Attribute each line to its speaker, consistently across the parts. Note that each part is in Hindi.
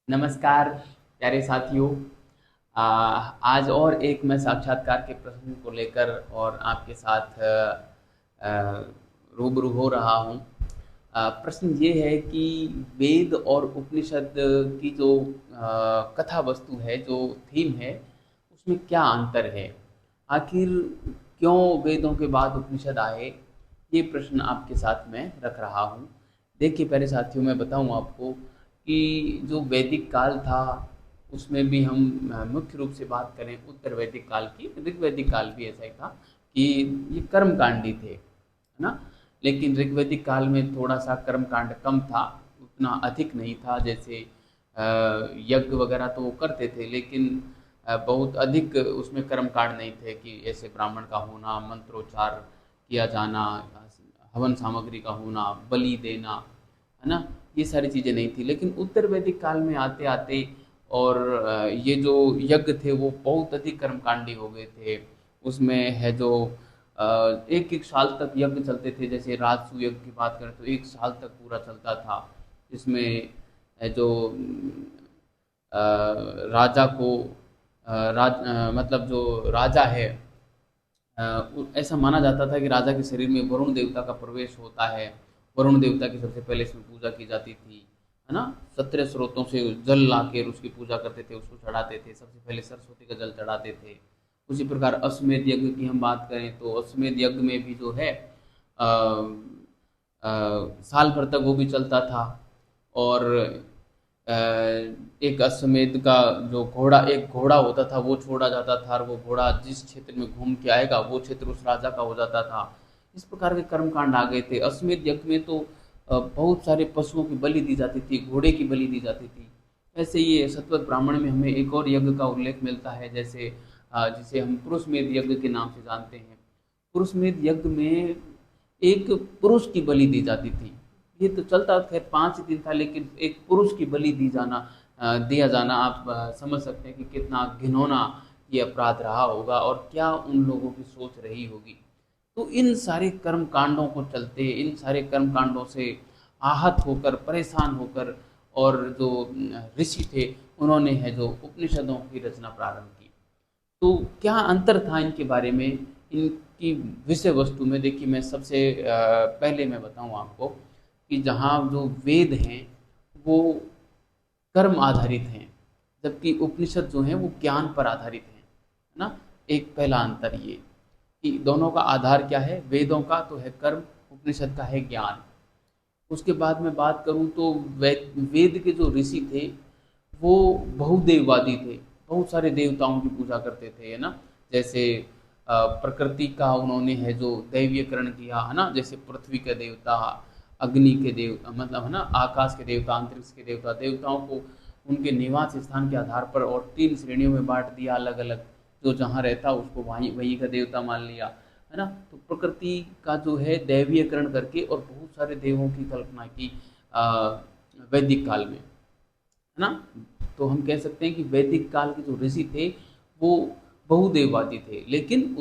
Speaker 1: नमस्कार प्यारे साथियों। आज और एक मैं साक्षात्कार के प्रश्न को लेकर और आपके साथ रूबरू हो रहा हूँ। प्रश्न ये है कि वेद और उपनिषद की जो कथा वस्तु है, जो थीम है, उसमें क्या अंतर है? आखिर क्यों वेदों के बाद उपनिषद आए? ये प्रश्न आपके साथ में रख रहा हूँ। देखिए प्यारे साथियों, मैं बताऊँ आपको कि जो वैदिक काल था, उसमें भी हम मुख्य रूप से बात करें उत्तर वैदिक काल की, ऋग्वैदिक काल भी ऐसा ही था कि ये कर्मकांडी थे, है ना? लेकिन ऋग्वैदिक काल में थोड़ा सा कर्मकांड कम था, उतना अधिक नहीं था। जैसे यज्ञ वगैरह तो वो करते थे, लेकिन बहुत अधिक उसमें कर्मकांड नहीं थे कि ऐसे ब्राह्मण का होना, मंत्रोच्चार किया जाना, हवन सामग्री का होना, बलि देना, है ना? ये सारी चीज़ें नहीं थी। लेकिन उत्तर वैदिक काल में आते आते और ये जो यज्ञ थे वो बहुत अधिक कर्मकांडी हो गए थे। उसमें है जो एक एक साल तक यज्ञ चलते थे। जैसे राजसूय यज्ञ की बात करें तो एक साल तक पूरा चलता था। इसमें है जो राजा को मतलब जो राजा है, ऐसा माना जाता था कि राजा के शरीर में वरुण देवता का प्रवेश होता है। वरुण देवता की सबसे पहले इसमें पूजा की जाती थी, है ना? 17 स्रोतों से जल लाकर उसकी पूजा करते थे, उसको चढ़ाते थे। सबसे पहले सरस्वती का जल चढ़ाते थे। उसी प्रकार अश्वमेध यज्ञ की हम बात करें तो अश्वमेध यज्ञ में भी जो है अ, साल भर तक वो भी चलता था। और एक अश्वमेध का जो घोड़ा, एक घोड़ा होता था, वो छोड़ा जाता था, और वो घोड़ा जिस क्षेत्र में घूम के आएगा वो क्षेत्र उस राजा का हो जाता था। इस प्रकार के कर्मकांड आ गए थे। अश्वमेध यज्ञ में तो बहुत सारे पशुओं की बलि दी जाती थी, घोड़े की बलि दी जाती थी। ऐसे ही शतपथ ब्राह्मण में हमें एक और यज्ञ का उल्लेख मिलता है, जैसे जिसे हम पुरुषमेध यज्ञ के नाम से जानते हैं। पुरुषमेध यज्ञ में एक पुरुष की बलि दी जाती थी। ये तो चलता खैर 5 दिन था, लेकिन एक पुरुष की बलि दी जाना दिया जाना, आप समझ सकते हैं कि कितना घिनौना ये अपराध रहा होगा और क्या उन लोगों की सोच रही होगी। तो इन सारे कर्म कांडों को चलते, इन सारे कर्म कांडों से आहत होकर, परेशान होकर, और जो ऋषि थे, उन्होंने है जो उपनिषदों की रचना प्रारंभ की। तो क्या अंतर था इनके बारे में, इनकी विषय वस्तु में? देखिए, मैं सबसे पहले मैं बताऊं आपको कि जहाँ जो वेद हैं वो कर्म आधारित हैं, जबकि उपनिषद जो हैं वो ज्ञान पर आधारित हैं, है ना? एक पहला अंतर ये कि दोनों का आधार क्या है। वेदों का तो है कर्म, उपनिषद का है ज्ञान। उसके बाद मैं बात करूं तो वेद के जो ऋषि थे वो बहुदेववादी थे। बहुत सारे देवताओं की पूजा करते थे, है ना? जैसे प्रकृति का उन्होंने है जो दैवीयकरण किया, है ना? जैसे पृथ्वी के देवता, अग्नि के देवता, मतलब है ना, आकाश के देवता, अंतरिक्ष के देवता। देवताओं को उनके निवास स्थान के आधार पर और 3 श्रेणियों में बांट दिया अलग अलग। जो जहाँ रहता उसको वहीं वहीं का देवता मान लिया, है ना? तो प्रकृति का जो है दैवीयकरण करके और बहुत सारे देवों की कल्पना की वैदिक काल में, है ना? तो हम कह सकते हैं कि वैदिक काल के जो ऋषि थे वो बहुदेववादी थे। लेकिन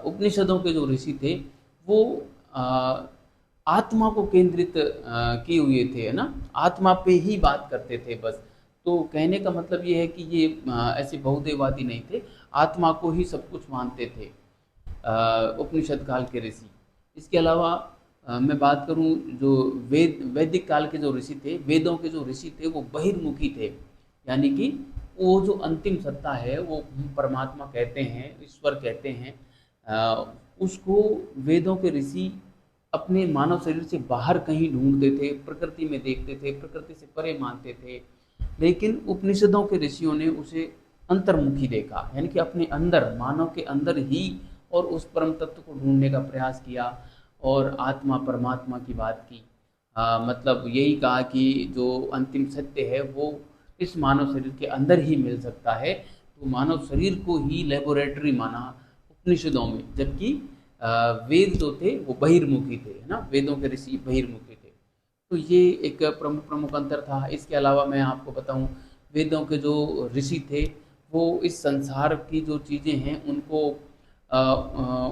Speaker 1: उपनिषदों के जो ऋषि थे वो अ, आत्मा को केंद्रित किए हुए थे, है ना? आत्मा पे ही बात करते थे बस। तो कहने का मतलब ये है कि ये ऐसे बहुदेववादी नहीं थे, आत्मा को ही सब कुछ मानते थे उपनिषद काल के ऋषि। इसके अलावा मैं बात करूं, जो वैदिक काल के जो ऋषि थे, वेदों के जो ऋषि थे, वो बहिर्मुखी थे। यानी कि वो जो अंतिम सत्ता है, वो हम परमात्मा कहते हैं, ईश्वर कहते हैं, उसको वेदों के ऋषि अपने मानव शरीर से बाहर कहीं ढूंढते थे, प्रकृति में देखते थे, प्रकृति से परे मानते थे। लेकिन उपनिषदों के ऋषियों ने उसे अंतर्मुखी देखा, यानी कि अपने अंदर, मानव के अंदर ही, और उस परम तत्व को ढूंढने का प्रयास किया और आत्मा परमात्मा की बात की। मतलब यही कहा कि जो अंतिम सत्य है वो इस मानव शरीर के अंदर ही मिल सकता है। तो मानव शरीर को ही लेबोरेटरी माना उपनिषदों में, जबकि वेद जो थे वो बहिर्मुखी थे, है ना? वेदों के ऋषि बहिर्मुखी थे। तो ये एक प्रमुख प्रमुख अंतर था। इसके अलावा मैं आपको बताऊं, वेदों के जो ऋषि थे वो इस संसार की जो चीज़ें हैं उनको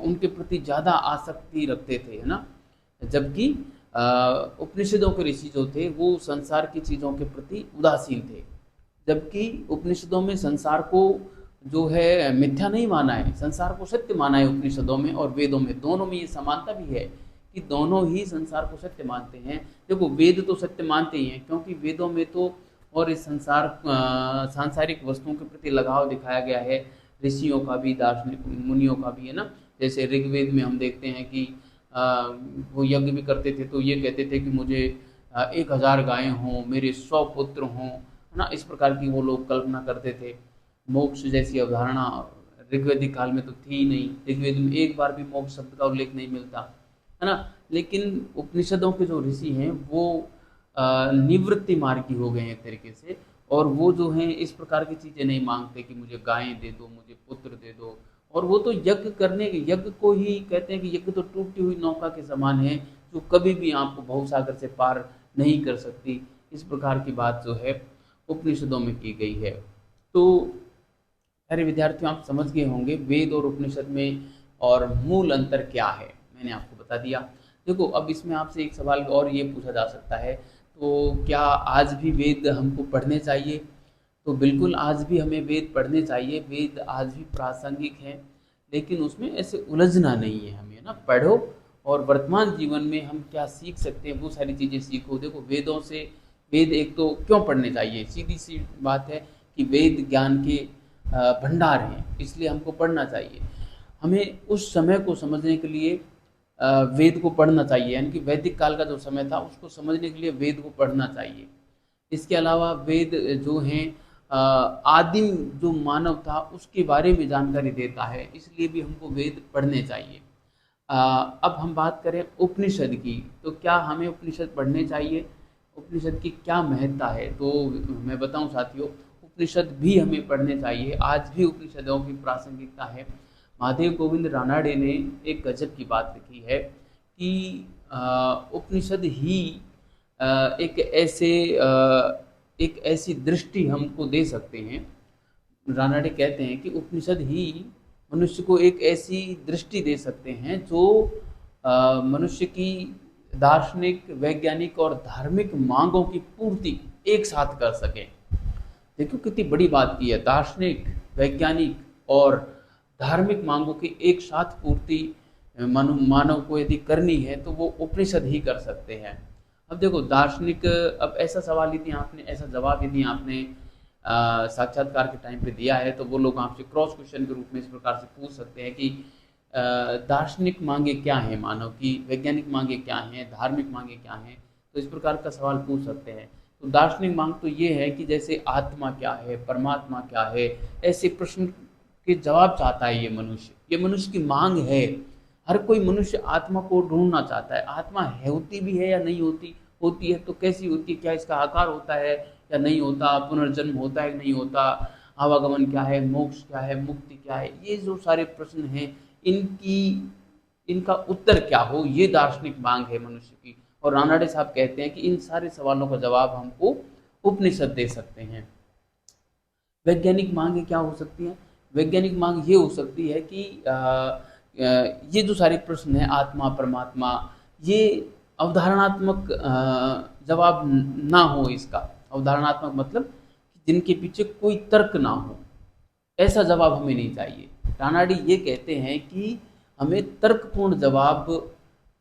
Speaker 1: उनके प्रति ज़्यादा आसक्ति रखते थे, है ना? जबकि उपनिषदों के ऋषि जो थे वो संसार की चीज़ों के प्रति उदासीन थे, जबकि उपनिषदों में संसार को जो है मिथ्या नहीं माना है, संसार को सत्य माना है उपनिषदों में और वेदों में। दोनों में ये समानता भी है कि दोनों ही संसार को सत्य मानते हैं। देखो वेद तो सत्य मानते ही हैं, क्योंकि वेदों में तो और इस सांसारिक वस्तुओं के प्रति लगाव दिखाया गया है, ऋषियों का भी, दार्शनिक मुनियों का भी, है ना। जैसे ऋग्वेद में हम देखते हैं कि वो यज्ञ भी करते थे तो ये कहते थे कि मुझे 1000 गायें हों, मेरे 100 पुत्र हों, है ना। इस प्रकार की वो लोग कल्पना करते थे। मोक्ष जैसी अवधारणा ऋग्वेदिक काल में तो थी ही नहीं, ऋग्वेद में एक बार भी मोक्ष शब्द का उल्लेख नहीं मिलता, है ना। लेकिन उपनिषदों के जो ऋषि हैं वो निवृत्ति मार्गी हो गए हैं एक तरीके से, और वो जो हैं इस प्रकार की चीज़ें नहीं मांगते कि मुझे गायें दे दो, मुझे पुत्र दे दो। और वो तो यज्ञ को ही कहते हैं कि यज्ञ तो टूटी हुई नौका के समान है, जो कभी भी आपको भवसागर से पार नहीं कर सकती। इस प्रकार की बात जो है उपनिषदों में की गई है। तो प्यारे विद्यार्थियों, आप समझ गए होंगे वेद और उपनिषद में और मूल अंतर क्या है, मैंने आपको बता दिया। देखो अब इसमें आपसे एक सवाल और ये पूछा जा सकता है, तो क्या आज भी वेद हमको पढ़ने चाहिए? तो बिल्कुल आज भी हमें वेद पढ़ने चाहिए, वेद आज भी प्रासंगिक हैं, लेकिन उसमें ऐसे उलझना नहीं है हमें, ना। पढ़ो और वर्तमान जीवन में हम क्या सीख सकते हैं वो सारी चीज़ें सीखो। देखो वेदों से, वेद एक तो क्यों पढ़ने चाहिए, सीधी सी बात है कि वेद ज्ञान के भंडार हैं, इसलिए हमको पढ़ना चाहिए। हमें उस समय को समझने के लिए वेद को पढ़ना चाहिए, यानी कि वैदिक काल का जो समय था उसको समझने के लिए वेद को पढ़ना चाहिए। इसके अलावा वेद जो हैं आदिम जो मानव था उसके बारे में जानकारी देता है, इसलिए भी हमको वेद पढ़ने चाहिए। अब हम बात करें उपनिषद की, तो क्या हमें उपनिषद पढ़ने चाहिए, उपनिषद की क्या महत्ता है? तो मैं बताऊं साथियों, उपनिषद भी हमें पढ़ने चाहिए, आज भी उपनिषदों की प्रासंगिकता है। महादेव गोविंद रानाडे ने एक गजब की बात लिखी है कि उपनिषद ही एक ऐसे एक ऐसी दृष्टि हमको दे सकते हैं। रानाडे कहते हैं कि उपनिषद ही मनुष्य को एक ऐसी दृष्टि दे सकते हैं जो मनुष्य की दार्शनिक, वैज्ञानिक और धार्मिक मांगों की पूर्ति एक साथ कर सके। देखो कितनी बड़ी बात की है, दार्शनिक, वैज्ञानिक और धार्मिक मांगों की एक साथ पूर्ति मानव को यदि करनी है तो वो उपनिषद ही कर सकते हैं। अब देखो दार्शनिक, अब ऐसा सवाल यदि आपने, ऐसा जवाब यदि आपने साक्षात्कार के टाइम पे दिया है तो वो लोग आपसे क्रॉस क्वेश्चन के रूप में इस प्रकार से पूछ सकते हैं कि दार्शनिक मांगे क्या हैं मानव की, वैज्ञानिक मांगे क्या हैं, धार्मिक मांगे क्या हैं। तो इस प्रकार का सवाल पूछ सकते हैं। तो दार्शनिक मांग तो ये है कि जैसे आत्मा क्या है, परमात्मा क्या है, ऐसे प्रश्न के जवाब चाहता है ये मनुष्य की मांग है। हर कोई मनुष्य आत्मा को ढूंढना चाहता है। आत्मा है, होती भी है या नहीं होती, होती है तो कैसी होती है, क्या इसका आकार होता है या नहीं होता, पुनर्जन्म होता है कि नहीं होता, आवागमन क्या है, मोक्ष क्या है, मुक्ति क्या है, ये जो सारे प्रश्न हैं इनका उत्तर क्या हो, ये दार्शनिक मांग है मनुष्य की। और रानाडे साहब कहते हैं कि इन सारे सवालों का जवाब हमको उपनिषद दे सकते हैं। वैज्ञानिक मांग क्या हो सकती है? वैज्ञानिक मांग ये हो सकती है कि ये जो सारे प्रश्न हैं, आत्मा, परमात्मा, ये अवधारणात्मक जवाब ना हो इसका। अवधारणात्मक मतलब जिनके पीछे कोई तर्क ना हो, ऐसा जवाब हमें नहीं चाहिए। रानाडे ये कहते हैं कि हमें तर्कपूर्ण जवाब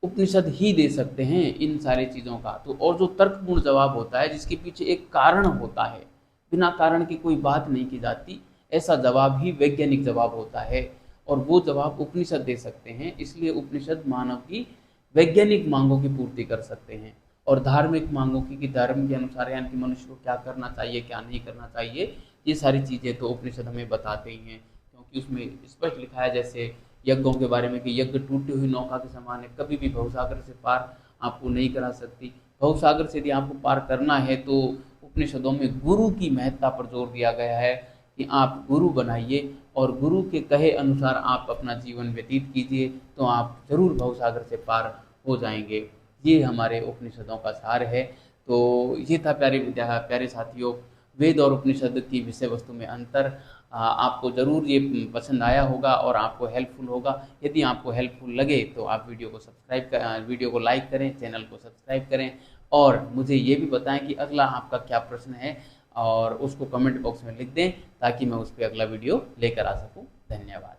Speaker 1: उपनिषद ही दे सकते हैं इन सारी चीज़ों का। तो और जो तर्कपूर्ण जवाब होता है जिसके पीछे एक कारण होता है, बिना कारण की कोई बात नहीं की जाती, ऐसा जवाब ही वैज्ञानिक जवाब होता है, और वो जवाब उपनिषद दे सकते हैं। इसलिए उपनिषद मानव की वैज्ञानिक मांगों की पूर्ति कर सकते हैं, और धार्मिक मांगों की कि धर्म के अनुसार यानी कि मनुष्य को क्या करना चाहिए, क्या नहीं करना चाहिए, ये सारी चीज़ें तो उपनिषद हमें बताते ही हैं। क्योंकि उसमें स्पष्ट लिखा है, जैसे यज्ञों के बारे में कि यज्ञ टूटी हुई नौका के समान है, कभी भी भवसागर से पार आपको नहीं करा सकती। भवसागर से यदि आपको पार करना है तो उपनिषदों में गुरु की महत्ता पर जोर दिया गया है कि आप गुरु बनाइए और गुरु के कहे अनुसार आप अपना जीवन व्यतीत कीजिए, तो आप जरूर भवसागर से पार हो जाएंगे। ये हमारे उपनिषदों का सार है। तो ये था प्यारे साथियों, वेद और उपनिषद की विषय वस्तु में अंतर। आपको ज़रूर ये पसंद आया होगा और आपको हेल्पफुल होगा। यदि आपको हेल्पफुल लगे तो आप वीडियो को लाइक करें, चैनल को सब्सक्राइब करें और मुझे ये भी बताएं कि अगला आपका क्या प्रश्न है और उसको कमेंट बॉक्स में लिख दें ताकि मैं उस पर अगला वीडियो लेकर आ सकूं। धन्यवाद।